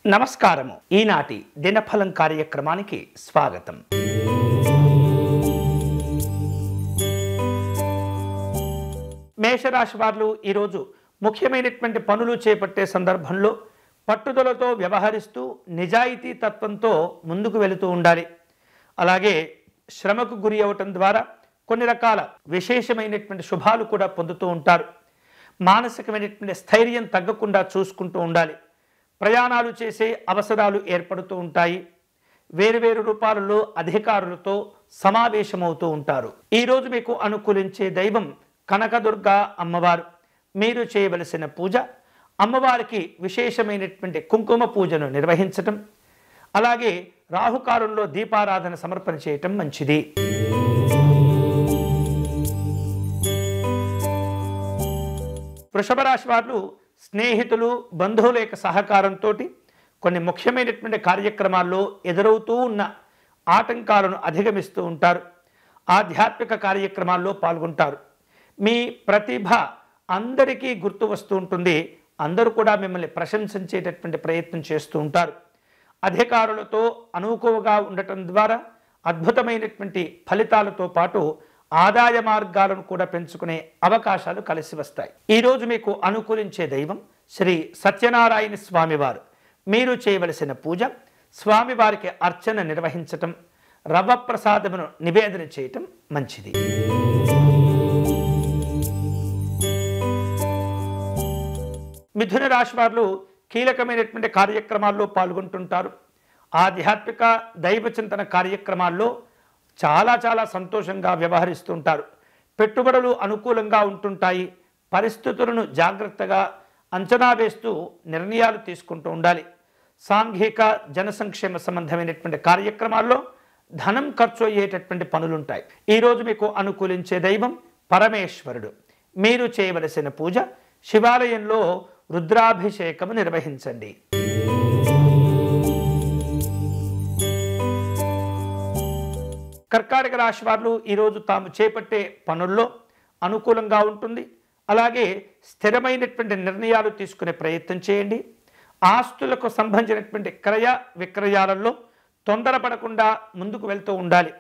నమస్కారము. ఈనాటి దినఫలం కార్యక్రమానికి స్వాగతం. మేషరాశి వారు ఈరోజు ముఖ్యమైనటువంటి పనులు చేపట్టే సందర్భంలో పట్టుదలతో వ్యవహరిస్తూ నిజాయితీ తత్వంతో ముందుకు వెళుతూ ఉండాలి. అలాగే శ్రమకు గురి అవటం ద్వారా కొన్ని రకాల విశేషమైనటువంటి శుభాలు కూడా పొందుతూ ఉంటారు. మానసికమైనటువంటి స్థైర్యం తగ్గకుండా చూసుకుంటూ ఉండాలి. ప్రయాణాలు చేసే అవసరాలు ఏర్పడుతూ ఉంటాయి. వేరువేరు రూపాలలో అధికారులతో సమావేశమవుతూ ఉంటారు. ఈరోజు మీకు అనుకూలించే దైవం కనకదుర్గ అమ్మవారు. మీరు చేయవలసిన పూజ అమ్మవారికి విశేషమైనటువంటి కుంకుమ పూజను నిర్వహించటం, అలాగే రాహుకాలంలో దీపారాధన సమర్పణ చేయటం మంచిది. వృషభ రాశి వారు స్నేహితులు బంధువుల యొక్క సహకారంతో కొన్ని ముఖ్యమైనటువంటి కార్యక్రమాల్లో ఎదురవుతూ ఉన్న ఆటంకాలను అధిగమిస్తూ ఉంటారు. ఆధ్యాత్మిక కార్యక్రమాల్లో పాల్గొంటారు. మీ ప్రతిభ అందరికీ గుర్తు వస్తూ ఉంటుంది. అందరూ కూడా మిమ్మల్ని ప్రశంసించేటటువంటి ప్రయత్నం చేస్తూ ఉంటారు. అధికారులతో అనుకువగా ఉండటం ద్వారా అద్భుతమైనటువంటి ఫలితాలతో పాటు ఆదాయ మార్గాలను కూడా పెంచుకునే అవకాశాలు కలిసి వస్తాయి. ఈరోజు మీకు అనుకూలించే దైవం శ్రీ సత్యనారాయణ స్వామివారు. మీరు చేయవలసిన పూజ స్వామివారికి అర్చన నిర్వహించటం, రవ్వ ప్రసాదమును నివేదన చేయటం మంచిది. మిథున రాశి వారు కీలకమైనటువంటి కార్యక్రమాల్లో పాల్గొంటుంటారు. ఆధ్యాత్మిక దైవ చింతన కార్యక్రమాల్లో చాలా సంతోషంగా వ్యవహరిస్తుంటారు. పెట్టుబడులు అనుకూలంగా ఉంటుంటాయి. పరిస్థితులను జాగ్రత్తగా అంచనా వేస్తూ నిర్ణయాలు తీసుకుంటూ ఉండాలి. సాంఘిక జన సంక్షేమ సంబంధమైనటువంటి కార్యక్రమాల్లో ధనం ఖర్చు అయ్యేటటువంటి పనులుంటాయి. ఈరోజు మీకు అనుకూలించే దైవం పరమేశ్వరుడు. మీరు చేయవలసిన పూజ శివాలయంలో రుద్రాభిషేకము నిర్వహించండి. కర్కాటక రాశి వారు ఈరోజు తాము చేపట్టే పనుల్లో అనుకూలంగా ఉంటుంది. అలాగే స్థిరమైనటువంటి నిర్ణయాలు తీసుకునే ప్రయత్నం చేయండి. ఆస్తులకు సంబంధించినటువంటి క్రయ విక్రయాలలో తొందరపడకుండా ముందుకు వెళ్తూ ఉండాలి.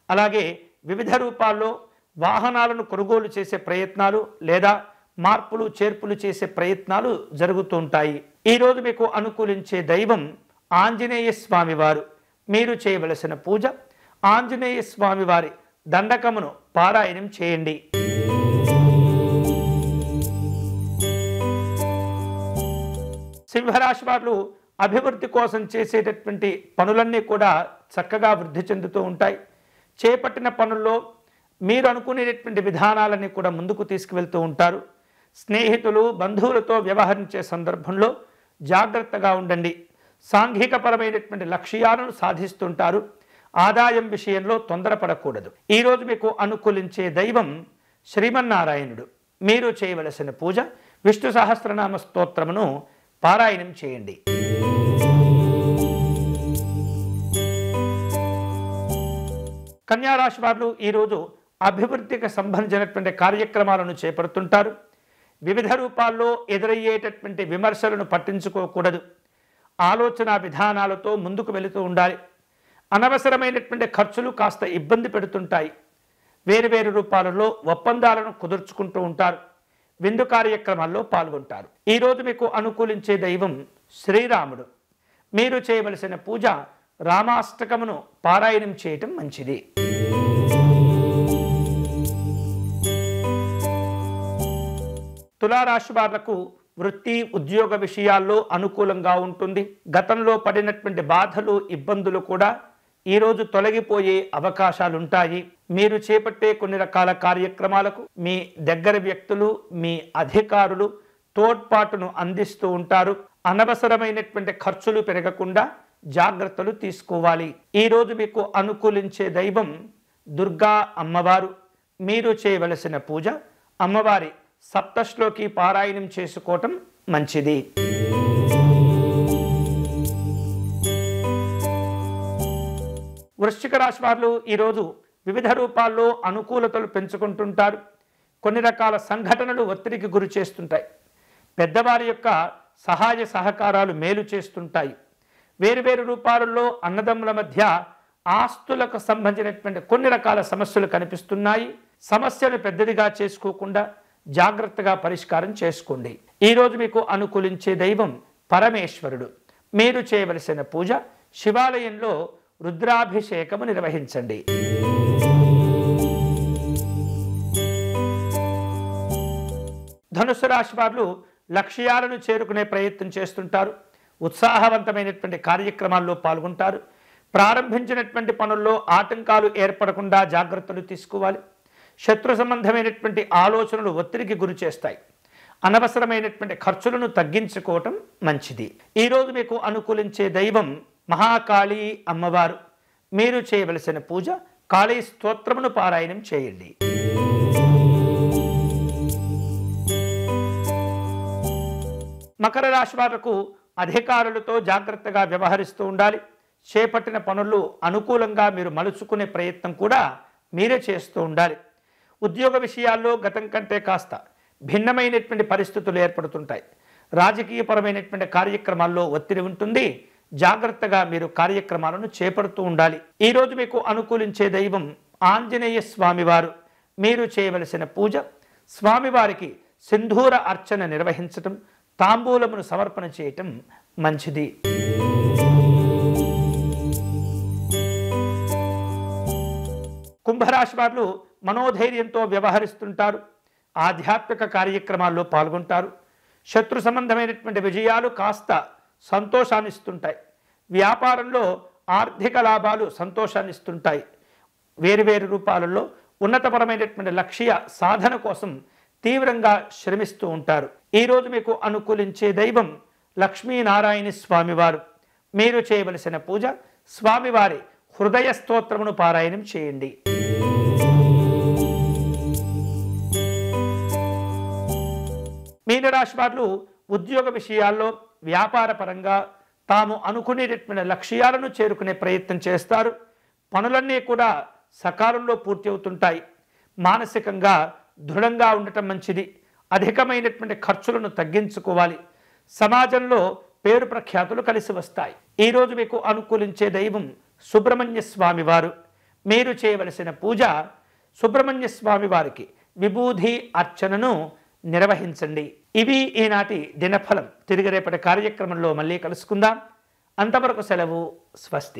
అలాగే వివిధ రూపాల్లో వాహనాలను కొనుగోలు చేసే ప్రయత్నాలు లేదా మార్పులు చేర్పులు చేసే ప్రయత్నాలు జరుగుతూ ఉంటాయి. ఈరోజు మీకు అనుకూలించే దైవం ఆంజనేయ స్వామివారు. మీరు చేయవలసిన పూజ ఆంజనేయ స్వామి వారి దండకమును పారాయణం చేయండి. సింహరాశి వారు అభివృద్ధి కోసం చేసేటటువంటి పనులన్నీ కూడా చక్కగా వృద్ధి చెందుతూ ఉంటాయి. చేపట్టిన పనుల్లో మీరు అనుకునేటటువంటి విధానాలన్నీ కూడా ముందుకు తీసుకువెళ్తూ ఉంటారు. స్నేహితులు బంధువులతో వ్యవహరించే సందర్భంలో జాగ్రత్తగా ఉండండి. సాంఘికపరమైనటువంటి లక్ష్యాలను సాధిస్తుంటారు. ఆదాయం విషయంలో తొందరపడకూడదు. ఈరోజు మీకు అనుకూలించే దైవం శ్రీమన్నారాయణుడు. మీరు చేయవలసిన పూజ విష్ణు సహస్రనామ స్తోత్రమును పారాయణం చేయండి. కన్యారాశి వారు ఈరోజు అభివృద్ధికి సంబంధించినటువంటి కార్యక్రమాలను చేపడుతుంటారు. వివిధ రూపాల్లో ఎదురయ్యేటటువంటి విమర్శలను పట్టించుకోకూడదు. ఆలోచన విధానాలతో ముందుకు వెళుతూ ఉండాలి. అనవసరమైనటువంటి ఖర్చులు కాస్త ఇబ్బంది పెడుతుంటాయి. వేరువేరు రూపాలలో ఒప్పందాలను కుదుర్చుకుంటూ ఉంటారు. విందు కార్యక్రమాల్లో పాల్గొంటారు. ఈరోజు మీకు అనుకూలించే దైవం శ్రీరాముడు. మీరు చేయవలసిన పూజ రామాష్టకమును పారాయణం చేయటం మంచిది. తులారాశి వాళ్లకు వృత్తి ఉద్యోగ విషయాల్లో అనుకూలంగా ఉంటుంది. గతంలో పడినటువంటి బాధలు ఇబ్బందులు కూడా ఈరోజు తొలగిపోయే అవకాశాలుంటాయి. మీరు చేపట్టే కొన్ని రకాల కార్యక్రమాలకు మీ దగ్గర వ్యక్తులు మీ అధికారులు తోడ్పాటును అందిస్తూ ఉంటారు. అనవసరమైనటువంటి ఖర్చులు పెరగకుండా జాగ్రత్తలు తీసుకోవాలి. ఈరోజు మీకు అనుకూలించే దైవం దుర్గా అమ్మవారు. మీరు చేయవలసిన పూజ అమ్మవారి సప్తశ్లోకి పారాయణం చేసుకోవటం మంచిది. వృశ్చిక రాశి వారు ఈరోజు వివిధ రూపాల్లో అనుకూలతలు పెంచుకుంటుంటారు. కొన్ని రకాల సంఘటనలు ఒత్తిడికి గురి చేస్తుంటాయి. పెద్దవారి యొక్క సహాయ సహకారాలు మేలు చేస్తుంటాయి. వేరువేరు రూపాలలో అన్నదమ్ముల మధ్య ఆస్తులకు సంబంధించినటువంటి కొన్ని రకాల సమస్యలు కనిపిస్తున్నాయి. సమస్యను పెద్దదిగా చేసుకోకుండా జాగ్రత్తగా పరిష్కారం చేసుకోండి. ఈరోజు మీకు అనుకూలించే దైవం పరమేశ్వరుడు. మీరు చేయవలసిన పూజ శివాలయంలో రుద్రాభిషేకము నిర్వహించండి. ధనుసు రాశి వారు లక్ష్యాలను చేరుకునే ప్రయత్నం చేస్తుంటారు. ఉత్సాహవంతమైనటువంటి కార్యక్రమాల్లో పాల్గొంటారు. ప్రారంభించినటువంటి పనుల్లో ఆటంకాలు ఏర్పడకుండా జాగ్రత్తలు తీసుకోవాలి. శత్రు సంబంధమైనటువంటి ఆలోచనలు ఒత్తిడికి గురి చేస్తాయి. అనవసరమైనటువంటి ఖర్చులను తగ్గించుకోవటం మంచిది. ఈరోజు మీకు అనుకూలించే దైవం మహాకాళీ అమ్మవారు. మీరు చేయవలసిన పూజ కాళీ స్తోత్రమును పారాయణం చేయండి. మకర రాశి వారికి అధికారులతో జాగ్రత్తగా వ్యవహరిస్తూ ఉండాలి. చేపట్టిన పనులు అనుకూలంగా మీరు మలుచుకునే ప్రయత్నం కూడా మీరే చేస్తూ ఉండాలి. ఉద్యోగ విషయాల్లో గతం కంటే కాస్త భిన్నమైనటువంటి పరిస్థితులు ఏర్పడుతుంటాయి. రాజకీయపరమైనటువంటి కార్యక్రమాల్లో ఒత్తిడి ఉంటుంది. జాగ్రత్తగా మీరు కార్యక్రమాలను చేపడుతూ ఉండాలి. ఈరోజు మీకు అనుకూలించే దైవం ఆంజనేయ స్వామివారు. మీరు చేయవలసిన పూజ స్వామివారికి సింధూర అర్చన నిర్వహించటం, తాంబూలమును సమర్పణ చేయటం మంచిది. కుంభరాశి వారు మనోధైర్యంతో వ్యవహరిస్తుంటారు. ఆధ్యాత్మిక కార్యక్రమాల్లో పాల్గొంటారు. శత్రు సంబంధమైనటువంటి విజయాలు కాస్త సంతోషాన్ని ఇస్తుంటాయి. వ్యాపారంలో ఆర్థిక లాభాలు సంతోషాన్ని ఇస్తుంటాయి. వేరువేరు రూపాలలో ఉన్నతపరమైనటువంటి లక్ష్య సాధన కోసం తీవ్రంగా శ్రమిస్తూ ఉంటారు. ఈరోజు మీకు అనుకూలించే దైవం లక్ష్మీనారాయణ స్వామివారు. మీరు చేయవలసిన పూజ స్వామివారి హృదయ స్తోత్రమును పారాయణం చేయండి. మీనరాశి వారు ఉద్యోగ విషయాల్లో వ్యాపార పరంగా తాము అనుకునేటటువంటి లక్ష్యాలను చేరుకునే ప్రయత్నం చేస్తారు. పనులన్నీ కూడా సకాలంలో పూర్తి అవుతుంటాయి. మానసికంగా దృఢంగా ఉండటం మంచిది. అధికమైనటువంటి ఖర్చులను తగ్గించుకోవాలి. సమాజంలో పేరు ప్రఖ్యాతులు కలిసి వస్తాయి. ఈరోజు మీకు అనుకూలించే దైవం సుబ్రహ్మణ్య స్వామి వారు. మీరు చేయవలసిన పూజ సుబ్రహ్మణ్య స్వామి వారికి విభూది అర్చనను నిర్వహించండి. ఇవి ఈనాటి దినఫలం. తిరిగి రేపటి కార్యక్రమంలో మళ్ళీ కలుసుకుందాం. అంతవరకు సెలవు. స్వస్తి.